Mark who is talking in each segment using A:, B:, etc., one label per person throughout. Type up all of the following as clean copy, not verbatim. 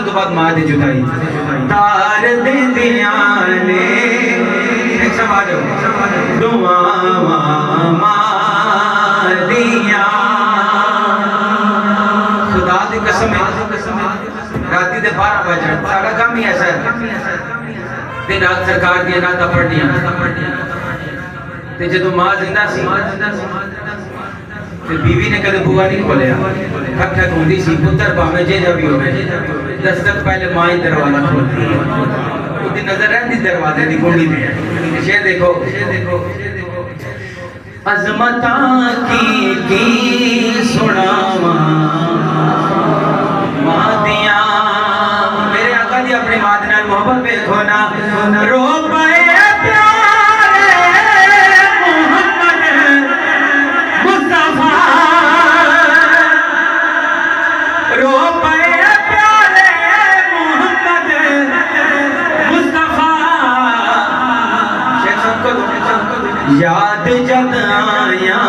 A: تو بعد ماں دے جدائی تار دے دیاں نے ایک سب آ جاؤ دعا ماں دیاں خدا دی قسم ہے راتی دے 12 بجے ساڑھا کام ہی ایسا ہے دن رات سرکار دیا ناتا پڑھنیاں تے جدو ماں زندہ سی تے بیوی نے کدے بوا نہیں کھولیا ٹھک ٹھک ہوندی سی پتر پاویں جے جا بھی ہوئے دستک پہلے ماں ہی دروازہ کھولتی ہے اُتی نظر رہتی دروازے دی کنڈی میں شیر دیکھو عظمتاں کی سناواں ماں دیاں میرے آقا دی اپنی ماں دے نال محبت دیکھو نا رو پائے یاد جد آیا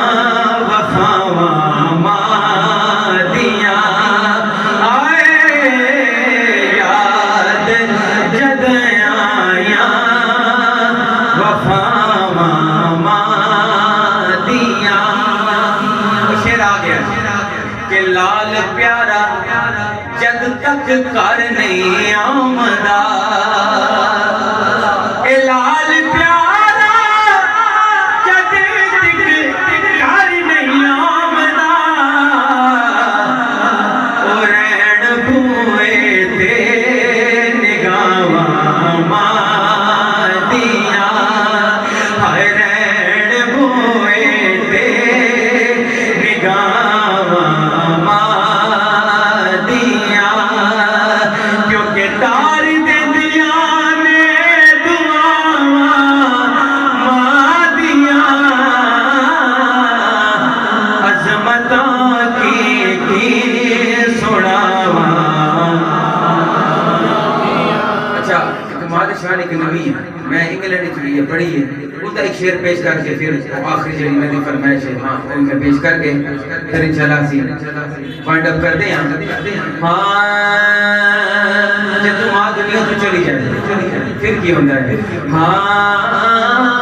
A: وفاواں ماں دیاں آئے یاد جد آیا وفاواں ماں دیاں شعر آ گیا کہ لال پیارا جد تک کر نہیں آمدہ اے لال پیارا میں انگلینڈ چلی ہے پڑھی ہے وہ تو ایک شعر پیش کر کے پھر آخری جڑی میری فرمائش ہے ہاں ان میں پیش کر کے پھر انشاءاللہ سی فائنڈ اپ کر دیں ہاں جب تم آ دنیا تو چلی جائے پھر کی ہوتا ہے ہاں